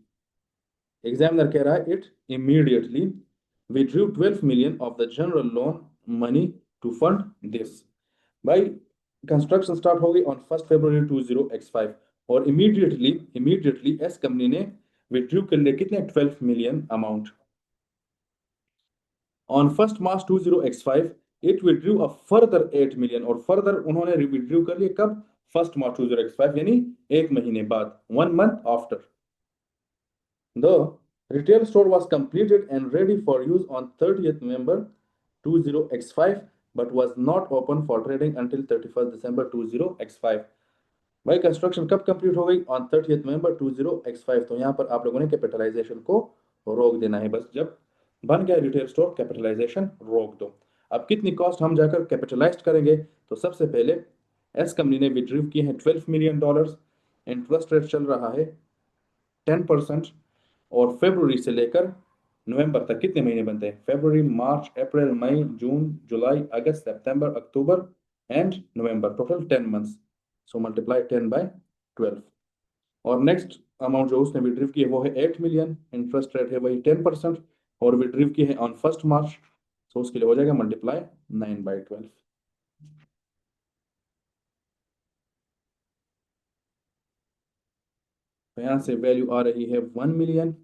examiner कह रहा है it immediately withdrew 12 million of the general loan money to fund this. भाई construction start हो गई on 1st February 20x5 और immediately S company ने withdrew कर लिया कितने 12 million amount. On 1st March 20x5 it withdrew a further 8 million और further उन्होंने विड्रू कर लिया कब 1st March 20x5 यानी एक महीने बाद 1 month after. The retail store was completed and ready for use on 30th November 20x5 but was not open for trading until 31st December 20x5. भाई कंस्ट्रक्शन कब कंप्लीट हो गई ऑन 30th November 20x5. तो यहाँ पर आप लोगों ने कैपिटलाइजेशन को रोक देना है, बस जब बन गया रिटेल स्टोर कैपिटलाइजेशन रोक दो. अब कितनी कॉस्ट हम जाकर कैपिटलाइज करेंगे? तो सबसे पहले एस कंपनी ने विड्रीव किए हैं $12 मिलियन. इंटरेस्ट रेट चल रहा है 10% और फेब्रुवरी से लेकर नवंबर तक कितने महीने बनते हैं? फेब्रुवरी, मार्च, अप्रैल, मई, जून, जुलाई, अगस्त, सितंबर, अक्टूबर एंड नवंबर, total 10 months. So multiply 10 by 12. और नेक्स्ट अमाउंट जो उसने विड्रीव की है वो है 8 मिलियन. इंटरेस्ट रेट है वही 10% और विड्रीव की है ऑन 1st मार्च. सो उसके लिए हो जाएगा मल्टीप्लाई 9 बाय 12. तो यहाँ से वैल्यू आ रही है 1 मिलियन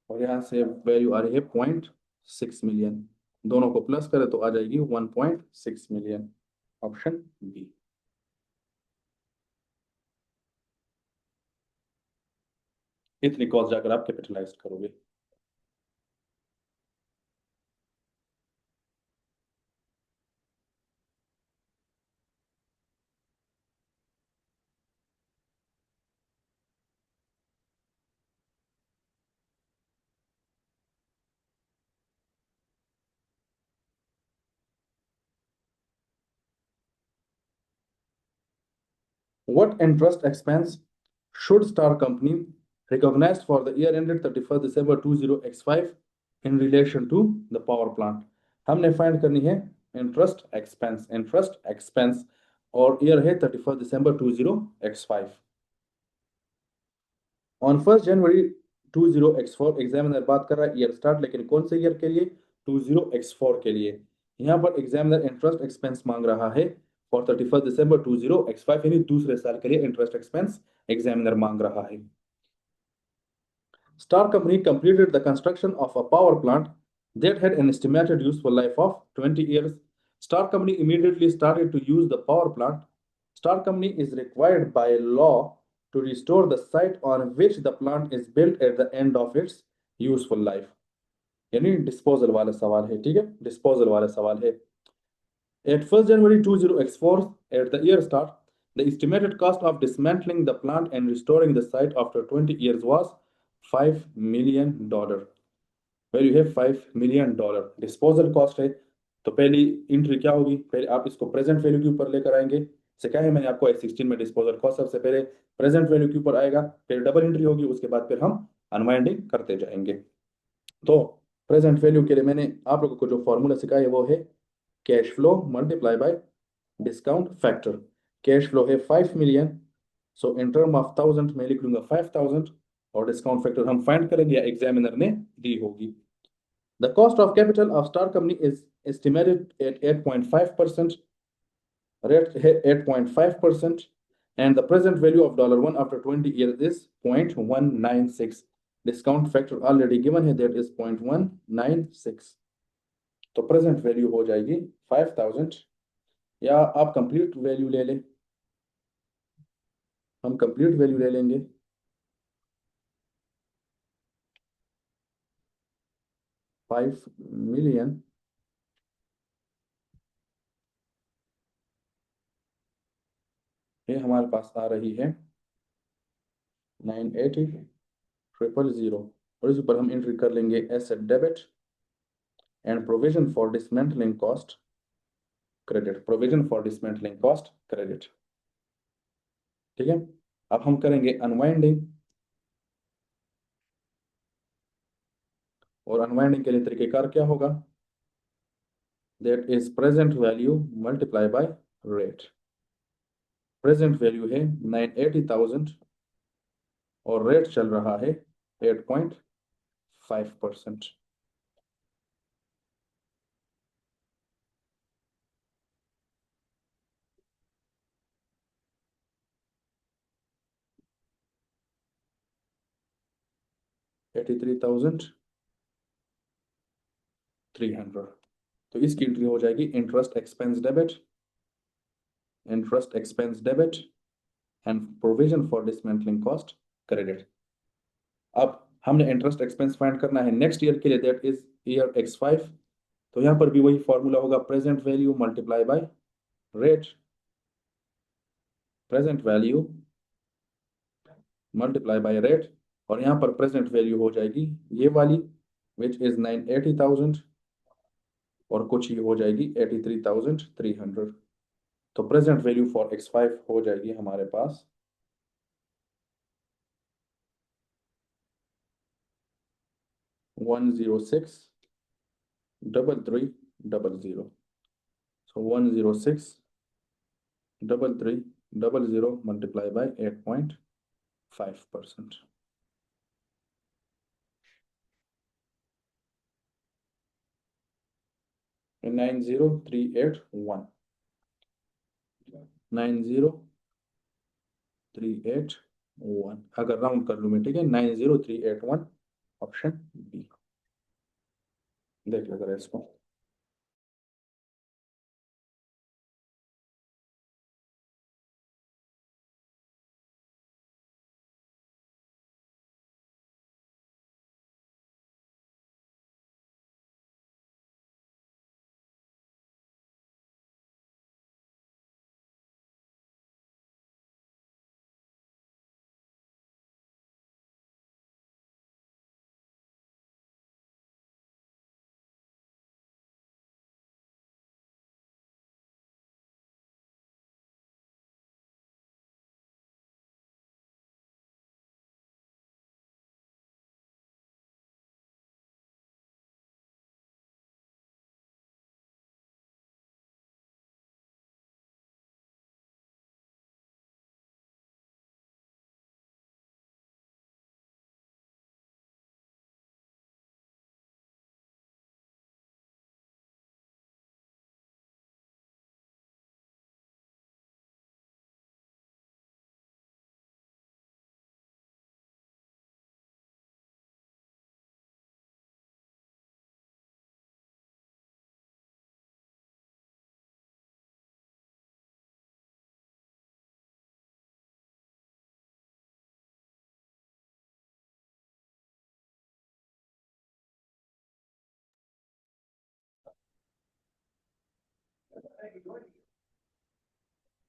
और यहाँ से वैल्यू आ रही है 0.6 मिलियन. दोनों को प्लस करें तो आ जाएगी 1.6 मिलियन. Option B. इतनी कॉस्ट जाकर आप कैपिटलाइज करोगे. What interest expense should Star Company recognize for the year ended 31st December 20x5 in relation to the power plant? हमने फाइंड करनी है इंटरेस्ट एक्सपेंस. इंटरेस्ट एक्सपेंस और ईयर है 31 दिसंबर 20x5। On 1 January 20x4 examiner बात कर रहा है year start, लेकिन कौन से ईयर के लिए? 20x4 के लिए। यहाँ पर एग्जामिनर इंटरेस्ट एक्सपेंस मांग रहा है फॉर 31 दिसंबर 20x5, यानी दूसरे साल के लिए इंटरेस्ट एक्सपेंस एग्जामिनर मांग रहा है। Star Company completed the construction of a power plant that had an estimated useful life of 20 years. Star Company immediately started to use the power plant. Star Company is required by law to restore the site on which the plant is built at the end of its useful life. यानी disposal वाला सवाल है, ठीक है, disposal वाला सवाल है। At 1st January 20x4, at the year start, the estimated cost of dismantling the plant and restoring the site after 20 years was $5 million। Value है $5 million। डिस्पोजल कॉस्ट है, तो पहली एंट्री क्या होगी? पहले आप इसको प्रेजेंट वैल्यू के ऊपर लेकर आएंगे। क्या है, मैंने आपको I16 में डिस्पोजल कॉस्ट सबसे पहले प्रेजेंट वैल्यू के ऊपर आएगा, फिर डबल एंट्री होगी, उसके बाद फिर हम अनवाइंडिंग करते जाएंगे। तो प्रेजेंट वैल्यू के लिए मैंने आप लोगों को जो फॉर्मूला सिखाया है वो है cash flow multiply by discount factor. Cash flow है 5 million, so in term of 1000 मैं लिख लूंगा 5000, और डिस्काउंट फैक्टर हम फाइंड करेंगे या एग्जामिनर ने दी होगी। The cost of capital of star company is estimated at 8.5%, rate है 8.5%, and the present value of $1 after 20 years is 0.196। Discount factor already given है, दैट इज 0.196। तो प्रेजेंट वैल्यू हो जाएगी 5000, या आप कंप्लीट वैल्यू ले लें, हम कंप्लीट वैल्यू ले लेंगे। $5 मिलियन ये हमारे पास आ रही है 980,000, और इस ऊपर हम एंट्री कर लेंगे asset debit and provision for dismantling cost credit, provision for dismantling cost credit. ठीक है, अब हम करेंगे अनवाइंडिंग, और अनवाइंडिंग के लिए तरीकेकार क्या होगा? That is present value multiply by rate. Present value है 980,000 और रेट चल रहा है 8.5%। $83,300। तो इसकी एंट्री हो जाएगी interest expense debit, interest expense debit and provision for dismantling cost credit. अब हमने इंटरेस्ट एक्सपेंस फाइंड करना है नेक्स्ट ईयर के लिए, दैट इज ईयर x5। तो यहां पर भी वही फॉर्मूला होगा, present value multiply by rate, present value multiply by rate, और यहां पर प्रेजेंट वैल्यू हो जाएगी ये वाली विच इज 980,000, और कुछ ये हो जाएगी 83,300। तो प्रेजेंट वैल्यू फॉर x5 हो जाएगी हमारे पास 106,3300। So 106,3300 multiplied by 8.5%. 90381, 90381, अगर राउंड कर लूँ मैं, ठीक है, 90381, ऑप्शन बी। देख लो जरा इसको।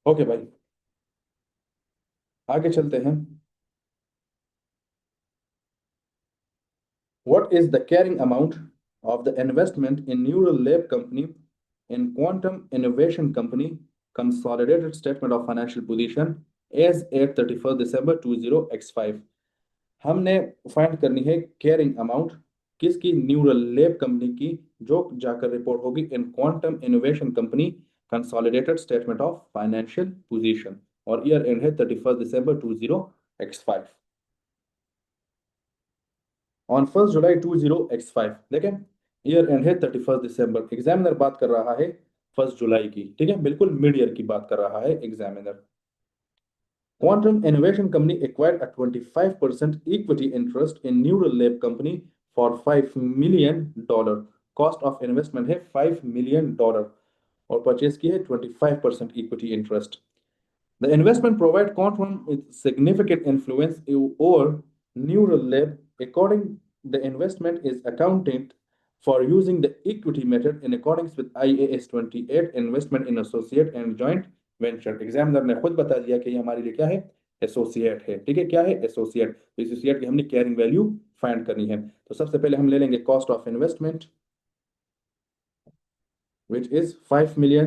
ओके भाई, आगे चलते हैं। What is the carrying amount of the investment in Neural Lab Company in Quantum Innovation Company consolidated statement of financial position as at 31st December 20x5? हमने फाइंड करनी है कैरिंग अमाउंट किसकी, न्यूरल लैब कंपनी की, जो जाकर report होगी इन quantum innovation company consolidated statement of financial position, और year and है 31st December 20x5। On 1 July 20x5 देखें, ईयर एंड है 31st December। एग्जामिनर बात कर रहा है 1 जुलाई की, ठीक है, बिल्कुल मिड ईयर की बात कर रहा है examiner. Quantum Innovation Company acquired a 25% equity interest in Neural Lab Company for $5 million। Cost of investment है $5 million और परचेज की है 25% equity interest. The investment provide Quantum with significant influence over Neural Lab. According, the investment is accounted for using the equity method in accordance with IAS 28 investment in associate and joint venture। Examiner ने खुद बता दिया कि ये हमारे लिए क्या है, एसोसिएट है, ठीक है, क्या है, एसोसिएट। तो एसोसिएट की हमने कैरिंग वैल्यू फाइंड करनी है। तो सबसे पहले हम ले लेंगे cost of investment which is $5 million,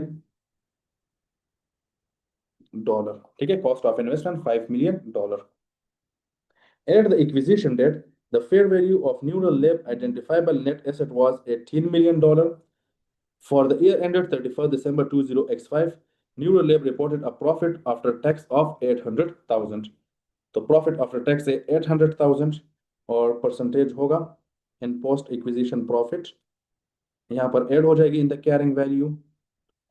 ठीक है, cost of investment $5 million। At the acquisition date, the fair value of Neural Lab identifiable net asset was $18 million। For the year ended 31st December 20x5, Neural Lab reported a profit after tax of 800,000। तो profit after tax है 800,000 और percentage होगा इन post acquisition profit, यहाँ पर add हो जाएगी in the carrying value,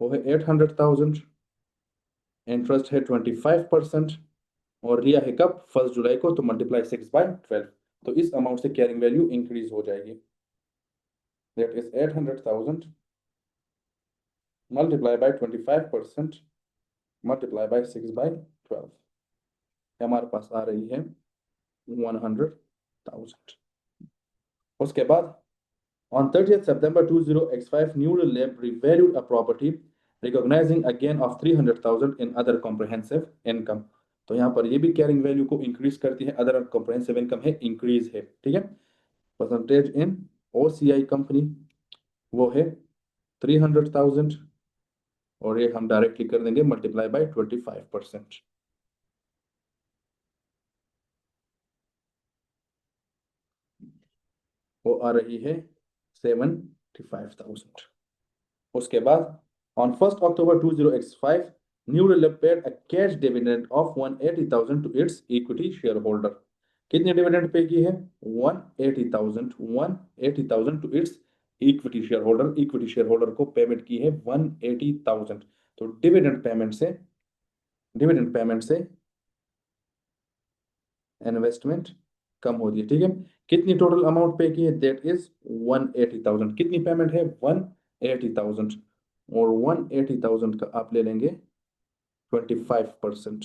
वो है 800,000। इंटरेस्ट है 25% और रिया है कब, 1 जुलाई को, तो मल्टीप्लाई 6/12। तो इस अमाउंट से कैरिंग वैल्यू इंक्रीज हो जाएगी, that is 800,000 multiply by 25% multiply by 6/12, हमारे पास आ रही है 100,000। उसके बाद on 30th September 20x5, Neural Lab revalued a property, recognizing a gain of 300,000 in other comprehensive income। तो यहाँ पर ये भी कैरिंग वैल्यू को इंक्रीज करती है, अदर कॉम्प्रहेंसिव इनकम है, इंक्रीज है, ठीक है। परसेंटेज इन ओसीआई कंपनी वो है 300,000 और ये हम डायरेक्टली कर देंगे मल्टीप्लाई बाय 25%, वो आ रही है 75,000। उसके बाद on 1st October 20x5, Neural Lab paid a cash dividend of 180,000 to its equity shareholder। कितनी डिविडेंड पे की है, 180,000 to its equity shareholder. Equity shareholder को पेमेंट की है 180,000। तो डिविडेंड पेमेंट से इन्वेस्टमेंट कम होती है, ठीक है। कितनी टोटल अमाउंट पे की है, दैट इज 180,000। कितनी पेमेंट है, 180,000 और 180,000 का आप ले लेंगे 25%,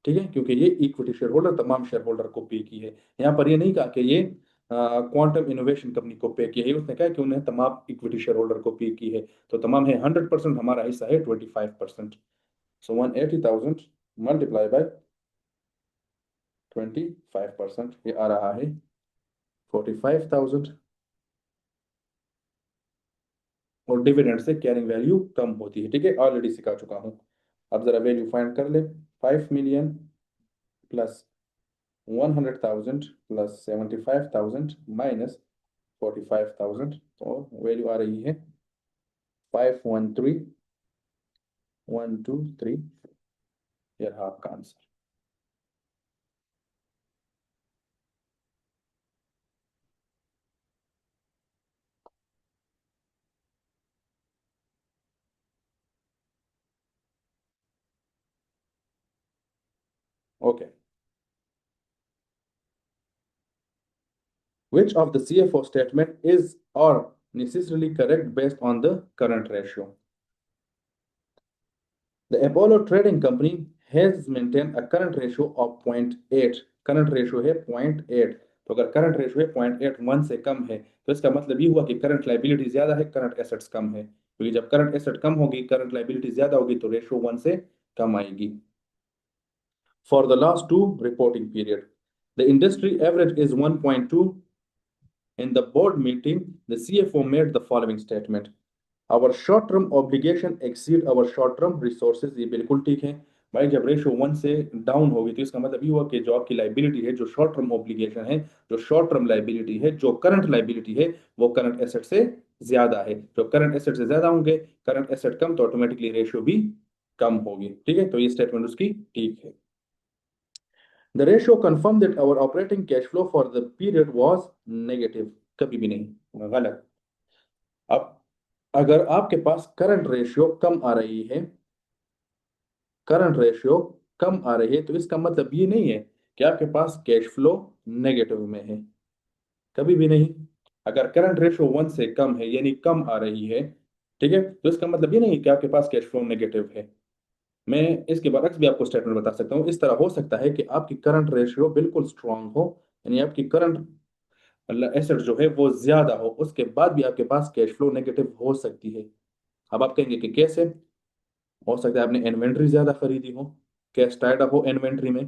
ठीक है, क्योंकि ये इक्विटी शेयर होल्डर तमाम शेयर होल्डर को पे की है। यहाँ पर ये नहीं कहा कि ये क्वांटम इनोवेशन कंपनी को पे की है, उसने कहा कि उन्हें तमाम इक्विटी शेयर होल्डर को पे की है। तो तमाम है 100%, हमारा हिस्सा है 25%। सो 180,000 मल्टीप्लाई बाय 25%, ये आ रहा है 45,000 और डिविडेंड से कैरिंग वैल्यू कम होती है, ठीक है, ऑलरेडी सिखा चुका हूं। अब जरा वैल्यू फाइंड कर ले, 5 million प्लस 100,000 प्लस 75,000 माइनस 45,000, और वैल्यू आ रही है 513,123। ये रहा आपका answer. Okay, which of the CFO statement is or necessarily correct based on the current ratio? The Apollo Trading Company has maintained a current ratio of 0.8। Current ratio है 0.8। तो अगर करंट रेशियो है 0.81 से कम है, तो इसका मतलब ये हुआ कि करंट लाइबिलिटी ज्यादा है, करंट एसेट्स कम है। क्योंकि जब करंट एसेट कम होगी, करंट लाइबिलिटी ज्यादा होगी, तो रेशियो 1 से कम आएगी। For the last two reporting period, the industry average is 1.2. In the board meeting, the CFO made the following statement: Our short-term obligation exceed our short-term resources। ये बिल्कुल ठीक है भाई। जब रेशियो 1 से डाउन होगी तो इसका मतलब ये हुआ कि जो आपकी लाइबिलिटी है, जो शॉर्ट टर्म ऑब्लिगेशन है, जो शॉर्ट टर्म लाइबिलिटी है, जो करंट लाइबिलिटी है, वो करंट एसेट से ज्यादा है। जो करंट एसेट से ज्यादा होंगे, करंट एसेट कम, तो ऑटोमेटिकली रेशियो भी कम होगी। ठीक है, तो ये स्टेटमेंट उसकी ठीक है। The ratio confirmed that our operating cash flow for the period was negative। कभी भी नहीं, गलत। अब अगर आपके पास करंट रेशियो कम आ रही है, करंट रेशियो कम आ रही है, तो इसका मतलब ये नहीं है कि आपके पास कैश फ्लो नेगेटिव में है। कभी भी नहीं। अगर करंट रेशियो 1 से कम है, यानी कम आ रही है, ठीक है, तो इसका मतलब ये नहीं कि आपके पास कैश फ्लो नेगेटिव है। मैं इसके बरक्स भी आपको स्टेटमेंट बता सकता हूँ। इस तरह हो सकता है कि आपकी करंट रेशियो बिल्कुल स्ट्रांग हो, यानी आपकी करंट एसेट जो है वो ज्यादा हो, उसके बाद भी आपके पास कैश फ्लो नेगेटिव हो सकती है। अब आप कहेंगे कि कैसे? हो सकता है आपने इन्वेंट्री ज्यादा खरीदी हो, कैश टाइड अप हो इन्वेंट्री में,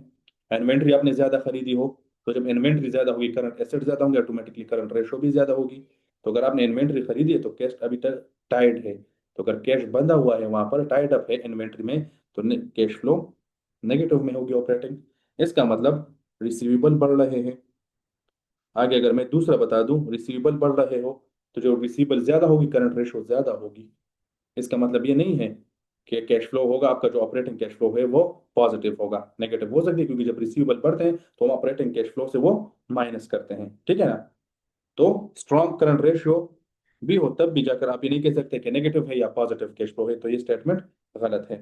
इन्वेंट्री आपने ज्यादा खरीदी हो, तो जब इन्वेंट्री ज्यादा होगी, करंट एसेट ज्यादा होंगे, ऑटोमेटिकली करंट रेशो भी ज्यादा होगी। तो अगर आपने इन्वेंट्री खरीदी है तो कैश अभी तक टाइड है, तो अगर कैश बंधा हुआ है वहां पर, टाइड अप है इन्वेंट्री में, तो कैश फ्लो नेगेटिव में होगी ऑपरेटिंग। इसका मतलब रिसीवेबल बढ़ रहे हैं। आगे अगर मैं दूसरा बता दूं, रिसीवेबल बढ़ रहे हो, तो जो रिसीवेबल ज्यादा होगी, करंट रेशो ज्यादा होगी। इसका मतलब ये नहीं है कि कैश फ्लो होगा आपका, जो ऑपरेटिंग कैश फ्लो है वो पॉजिटिव होगा, नेगेटिव हो सकती है, क्योंकि जब रिसीवेबल बढ़ते हैं तो हम ऑपरेटिंग कैश फ्लो से वो माइनस करते हैं। ठीक है ना? तो स्ट्रॉन्ग करंट रेशियो भी हो तब भी जाकर आप ये नहीं कह सकते कि नेगेटिव है या पॉजिटिव कैश फ्लो है, तो ये स्टेटमेंट गलत है।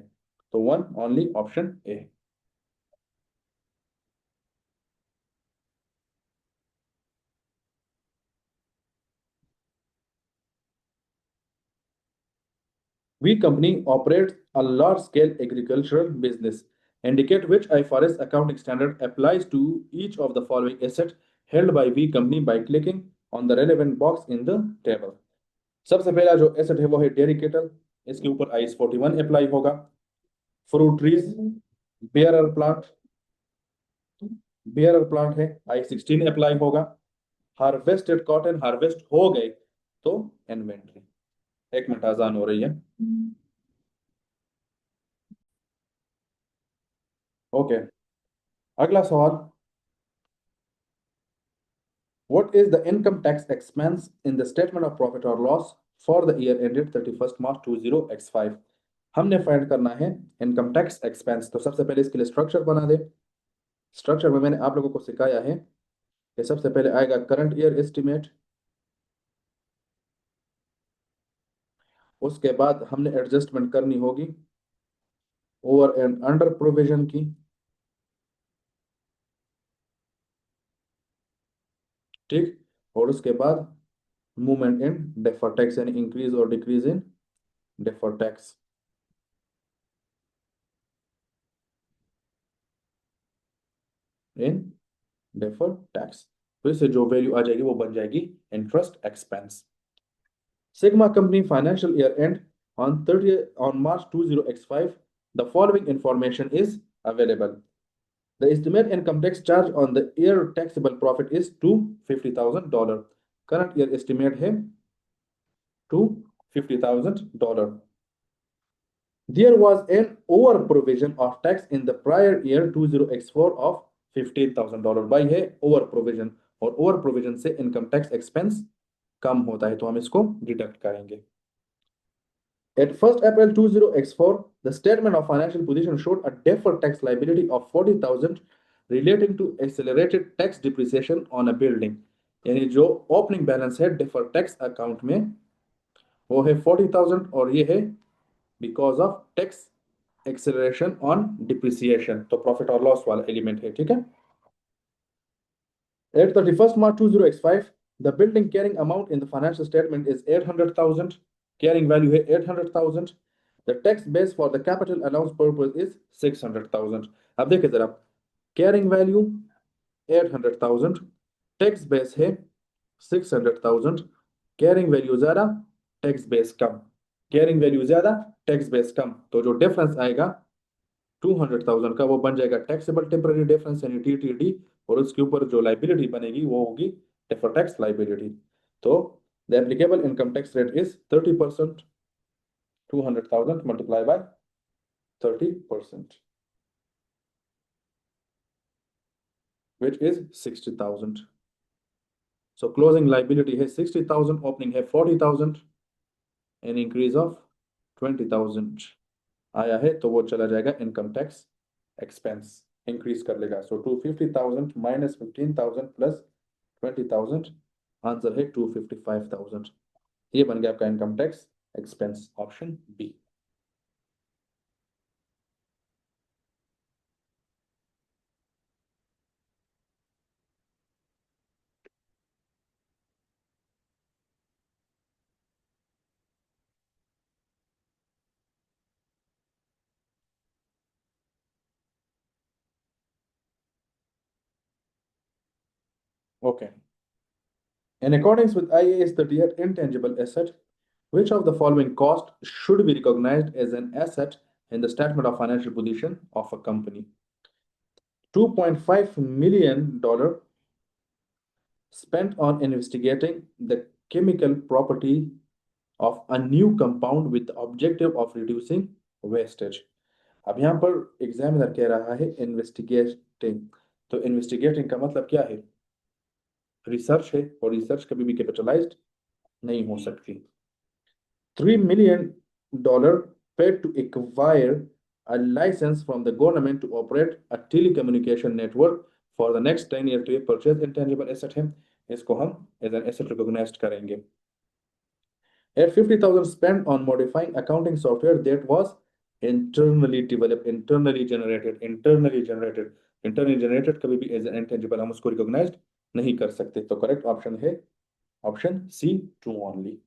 तो one only option A. We company operates a large-scale agricultural business. Indicate which IFRS accounting standard applies to each of the following assets held by V company by clicking on the relevant box in the table. सबसे पहला जो asset है वो है dairy kettle. इसके ऊपर IS 41 apply होगा। Fruit trees, bearer plant, bearer plant है, आई 16 अप्लाई होगा। हार्वेस्टेड कॉटन, हार्वेस्ट हो गए तो इन्वेंट्री। एक मिनट, आजान हो रही है। ओके, अगला सवाल। What is the income tax expense in the statement of profit or loss for the year ended 31st March 20x5? हमने फाइंड करना है इनकम टैक्स एक्सपेंस। तो सबसे पहले इसके लिए स्ट्रक्चर बना दे। स्ट्रक्चर में मैंने आप लोगों को सिखाया है कि सबसे पहले आएगा करंट ईयर एस्टिमेट, उसके बाद हमने एडजस्टमेंट करनी होगी ओवर एंड अंडर प्रोविजन की। ठीक, और उसके बाद मूवमेंट इन डेफर टैक्स, यानी इंक्रीज और decrease in defer tax. In defer tax, तो इससे जो वैल्यू आ जाएगी वो बन जाएगी interest expense. Sigma Company financial year end on 30 on March 20x5. The following information is available. The estimate income tax charge on the year taxable profit is $250,000. Current year estimate है $250,000. There was an over provision of tax in the prior year 20x4 of $15,000। भाई है over provision, और over provision से income tax expense कम होता है, तो हम इसको डिडक्ट करेंगे। At 1st April 20x4, the statement of financial position showed a deferred tax liability of 40,000 relating to accelerated tax depreciation on a building। यानी जो ओपनिंग बैलेंस है deferred tax अकाउंट में वो है 40,000, और ये है because of tax acceleration on depreciation, तो प्रॉफिट और लॉस वाला एलिमेंट है। ठीक है। At 31st March 20x5, the building carrying amount in the financial statement is 800,000। Carrying value है 800,000। The tax base for the capital allowance purpose is 600,000। अब देखिए जरा, carrying value 800,000, tax base है 600,000, carrying value ज़्यादा, tax base कम। Carrying value ज्यादा, tax base कम, तो जो difference आएगा 200,000 का वो बन जाएगा टैक्सेबल टेम्पररी डिफरेंस यानी टीटीडी, और उसके ऊपर जो लाइबिलिटी बनेगी वो होगी डेफर्ड टैक्स लाइबिलिटी। तो the applicable income tax rate is 30%, 200,000 multiply by 30%, which is 60,000. So closing liability है 60,000, opening है 40,000, an increase of 20,000 आया है, तो वो चला जाएगा इनकम टैक्स एक्सपेंस, इंक्रीज कर लेगा। सो 250,000 माइनस 15,000 प्लस 20,000, आंसर है 255,000। ये बन गया आपका income tax expense, option B. Okay. In accordance with IAS 38 intangible asset, which of the following cost should be recognized as an asset in the statement of financial position of a company? $2.5 million spent on investigating the chemical property of a new compound with the objective of reducing wastage. अब यहाँ पर examiner कह रहा है investigating, तो investigating का मतलब क्या है? रिसर्च है, और रिसर्च कभी भी कैपिटलाइज्ड नहीं हो सकती। $3 million paid to acquire a license from the government to operate a telecommunication network for the next 10 years, तो ये परचेज इंटेंजिबल एसेट है, इसको हम एज एन एसेट रिकॉग्नाइज करेंगे। At 50,000 spent on modifying accounting software that was internally developed, internally generated कभी भी as an intangible हम उसको रिकॉग्नाइज नहीं कर सकते। तो करेक्ट ऑप्शन है option C, true only.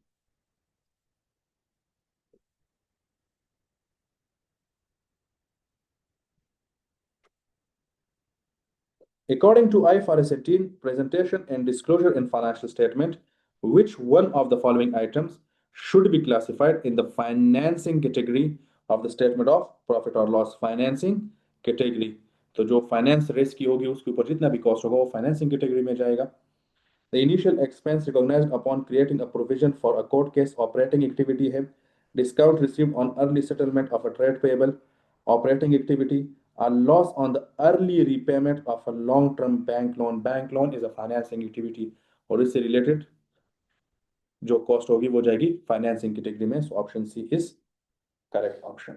According to IFRS 18, presentation and disclosure in financial statement, which one of the following items should be classified in the financing category of the statement of profit or loss? Financing category, तो जो finance risk की होगी उसके ऊपर जितना भी cost होगा वो फाइनेंसिंग कैटेगरी में जाएगा। The initial expense recognized upon creating a provision for a court case operating activity है, discount received on early settlement of a trade payable operating activity, a loss on the early repayment of a long-term bank loan. Bank loan is a financing activity, और इससे related जो cost होगी वो जाएगी financing category में। So option C is correct option.